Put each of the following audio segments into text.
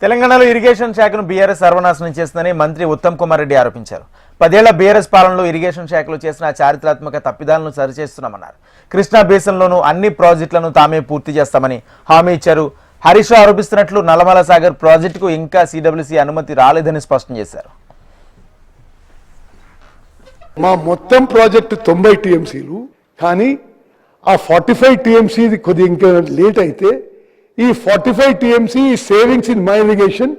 తెలంగాణలో ఇరిగేషన్ శాఖను బీఆర్ఎస్ సర్వనాశనం చేస్తుందని మంత్రి ఉత్తమ్ కుమార్ రెడ్డి ఆరోపించారు. 10 ఏళ్ల బీఆర్ఎస్ పాలనలో ఇరిగేషన్ శాఖలో చేసిన చారిత్రాత్మక తప్పిదాలను సరిచేస్తున్నామన్నారు. కృష్ణా బేసిన్లోనూ అన్ని ప్రాజెక్టులను తామే పూర్తి చేస్తామని హామీ ఇచ్చారు. హరీష్ రావు ఆరోపిస్తున్నట్లు నల్లమల సాగర్ ప్రాజెక్టుకు ఇంకా సిడబ్ల్యూసీ అనుమతి రాలేదని స్పష్టం చేశారు. మా మొత్తం ప్రాజెక్టు 90 టీఎంసీలు, కానీ ఆ 45 టీఎంసీ కొద్దిగా ఇంకా లేట్ అయితే ఈ 45 TMC savings in my irrigation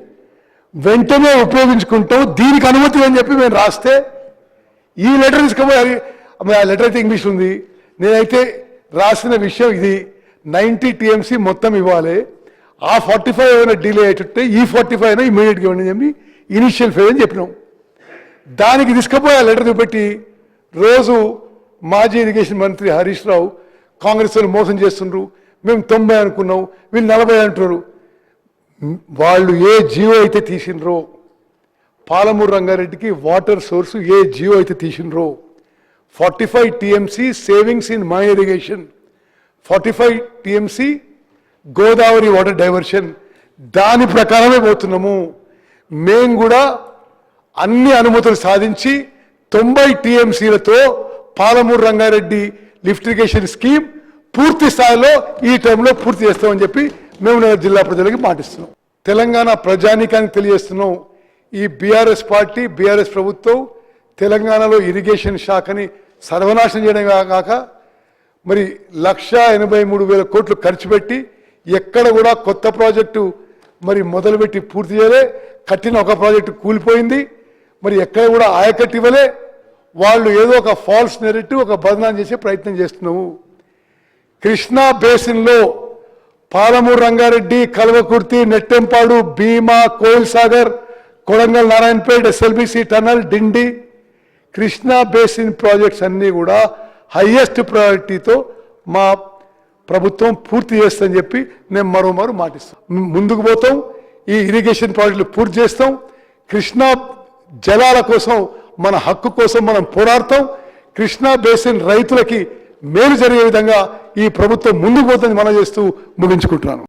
వెంటనే ఉపయోగించుకుంటాం, దీనికి అనుమతి అని చెప్పి మేము రాస్తే ఈ లెటర్ తీసుకుపోయి, ఆ లెటర్ అయితే ఇంగ్లీష్ ఉంది, నేనైతే రాసిన విషయం ఇది 90 టీఎంసీ మొత్తం ఇవ్వాలి, ఆ 45 ఏమైనా డిలే అయ్యేటట్టే ఈ 45 అయినా ఇమీడియట్గా ఇవ్వండి చెప్పి ఇనిషియల్ ఫేజ్ అని చెప్పినాం. దానికి తీసుకుపోయి ఆ లెటర్ చూపెట్టి రోజు మాజీ ఇరిగేషన్ మంత్రి హరీష్ రావు కాంగ్రెస్ వాళ్ళు మోసం చేస్తుండ్రు, మేము 90 అనుకున్నాం, వీళ్ళు 40 అంటున్నారు. వాళ్ళు ఏ జియో అయితే తీసిండ్రో, పాలమూరు రంగారెడ్డికి వాటర్ సోర్సు ఏ జియో అయితే తీసిండ్రో, 45 TMC savings in my irrigation, 45 TMC Godavari water diversion, దాని ప్రకారమే పోతున్నాము. మేము కూడా అన్ని అనుమతులు సాధించి 90 టీఎంసీలతో Palamuru Rangareddy lift irrigation scheme పూర్తి స్థాయిలో ఈ టైంలో పూర్తి చేస్తామని చెప్పి మేము జిల్లా ప్రజలకి మాటిస్తున్నాం. తెలంగాణ ప్రజానీకానికి తెలియజేస్తున్నాం, ఈ బీఆర్ఎస్ పార్టీ బీఆర్ఎస్ ప్రభుత్వం తెలంగాణలో ఇరిగేషన్ శాఖని సర్వనాశనం చేయడం కాక మరి 1,83,000 కోట్లు ఖర్చు పెట్టి ఎక్కడ కూడా కొత్త ప్రాజెక్టు మరి మొదలుపెట్టి పూర్తి చేయలే, కట్టిన ఒక ప్రాజెక్టు కూలిపోయింది, మరి ఎక్కడ కూడా ఆయకట్టు ఇవ్వలే. వాళ్ళు ఏదో ఒక ఫాల్స్ నెరేటివ్, ఒక బదనాం చేసే ప్రయత్నం చేస్తున్నాము. కృష్ణా బేసిన్లో పాలమూరు రంగారెడ్డి, కల్వకుర్తి, నెట్టెంపాడు, భీమా, కోయిల్ సాగర్, కొడంగల్, నారాయణపేట, ఎస్ఎల్బిసి టనల్, డిండి, కృష్ణా బేసిన్ ప్రాజెక్ట్స్ అన్నీ కూడా హైయెస్ట్ ప్రయారిటీతో మా ప్రభుత్వం పూర్తి చేస్తుందని చెప్పి నేను మరోమారు మాటిస్తాం. ముందుకు పోతాం, ఈ ఇరిగేషన్ ప్రాజెక్టులు పూర్తి చేస్తాం, కృష్ణా జలాల కోసం, మన హక్కు కోసం మనం పోరాడతాం. కృష్ణా బేసిన్ రైతులకి మేలు జరిగే విధంగా ఈ ప్రభుత్వం ముందుకు పోతుందని మనం చేస్తూ ముగించుకుంటున్నాను.